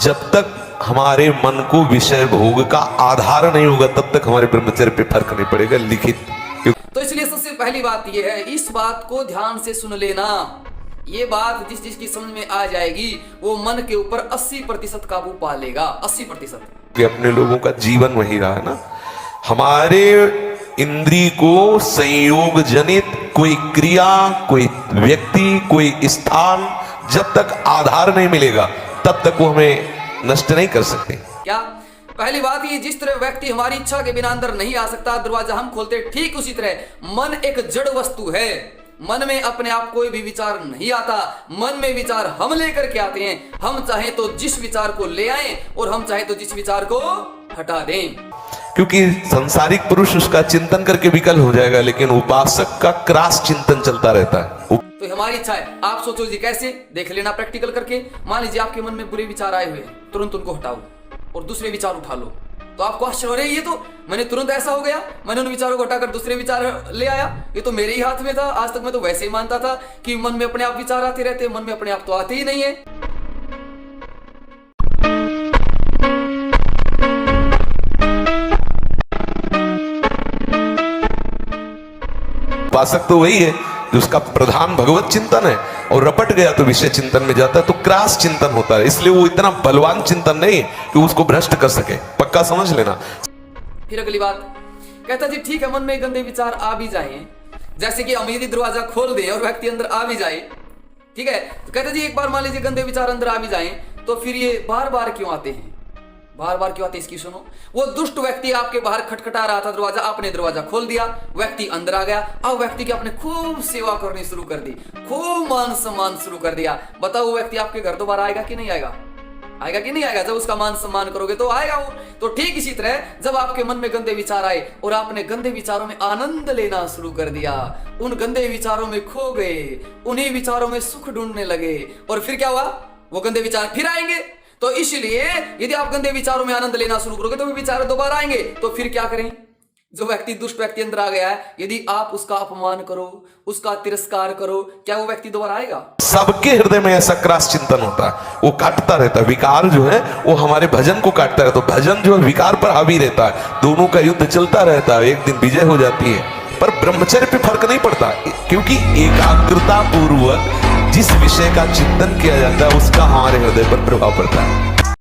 जब तक हमारे मन को विषय भोग का आधार नहीं होगा तब तक हमारे ब्रह्मचर्य पे फर्क नहीं पड़ेगा लिखित। तो इसलिए सबसे पहली बात यह है, इस बात को ध्यान से सुन लेना। ये बात जिस जिसकी समझ में आ जाएगी वो मन के ऊपर 80% काबू पा लेगा। 80% अपने लोगों का जीवन वही रहा है ना। हमारे इंद्री को संयोग जनित कोई क्रिया, कोई व्यक्ति, कोई स्थान जब तक आधार नहीं मिलेगा तब तक वो हमें नष्ट नहीं कर सकते। क्या पहली बात ये, जिस तरह व्यक्ति हमारी इच्छा के बिना अंदर नहीं आ सकता, दरवाजा हम खोलते, ठीक उसी तरह मन एक जड़ वस्तु है। मन में अपने आप कोई भी विचार नहीं आता, मन में विचार हम लेकर के आते हैं। हम चाहे तो जिस विचार को ले आए और हम चाहे तो जिस विचार को हटा दें। क्योंकि सांसारिक पुरुष उसका चिंतन करके विकल हो जाएगा, लेकिन उपासक का क्रास चिंतन चलता रहता है। तो हमारी इच्छा है, आप सोचो जी कैसे, देख लेना प्रैक्टिकल करके। मान लीजिए आपके मन में बुरे विचार आए हुए हैं, तुरंत उनको हटाओ और दूसरे विचार उठा लो। तो आपको आश्चर्य हो रहा है, ये तो मैंने तुरंत ऐसा हो गया, मैंने उन विचारों को हटाकर दूसरे विचार ले आया, ये तो मेरे ही हाथ में था। आज तक मैं तो वैसे ही मानता था कि मन में अपने आप विचार आते रहते, मन में अपने आप तो आते ही नहीं है। उपासक तो वही है जो उसका प्रधान भगवत चिंतन है और रपट गया तो विषय चिंतन में जाता है, तो क्रास चिंतन होता है। इसलिए वो इतना बलवान चिंतन नहीं कि उसको भ्रष्ट कर सके, पक्का समझ लेना। फिर अगली बात कहता जी, ठीक है मन में गंदे विचार आ भी जाए, जैसे कि हम यदि दरवाजा खोल दें और व्यक्ति अंदर आ भी जाए, ठीक है, तो कहता जी एक बार मान लीजिए गंदे विचार अंदर आ भी जाए तो फिर ये बार बार क्यों आते हैं, बार बार क्यों आते हैं इसकी सुनो। वो दुष्ट व्यक्ति आपके बाहर खटखटा रहा था दरवाजा, आपने दरवाजा खोल दिया, व्यक्ति अंदर आ गया। अब व्यक्ति की आपने खूब सेवा करनी शुरू कर दी, खूब मान सम्मान शुरू कर दिया। बताओ वो व्यक्ति आपके घर दोबारा आएगा कि नहीं आएगा? आएगा कि नहीं आएगा? जब उसका मान सम्मान करोगे तो आएगा वो। तो ठीक इसी तरह जब आपके मन में गंदे विचार आए और आपने गंदे विचारों में आनंद लेना शुरू कर दिया, उन गंदे विचारों में खो गए, उन्हीं विचारों में सुख ढूंढने लगे, और फिर क्या हुआ, वो गंदे विचार फिर आएंगे। तो इसलिए यदि आप गंदे विचारों में आनंद लेना शुरू करोगे तो वो विचार दोबारा आएंगे। तो फिर क्या करें, जो व्यक्ति दुष्ट व्यक्ति अंदर आ गया है, यदि आप उसका अपमान करो, उसका तिरस्कार करो, क्या वो व्यक्ति दोबारा आएगा? सबके हृदय में ऐसा क्रास चिंतन होता है, वो काटता रहता है। विकार जो है वो हमारे भजन को काटता रहता है, तो भजन जो है विकार पर हावी रहता है, दोनों का युद्ध चलता रहता है, एक दिन विजय हो जाती है। पर ब्रह्मचर्य पे फर्क नहीं पड़ता, क्योंकि एकाग्रता पूर्वक जिस विषय का चिंतन किया जाता है उसका हमारे हृदय पर प्रभाव पड़ता है।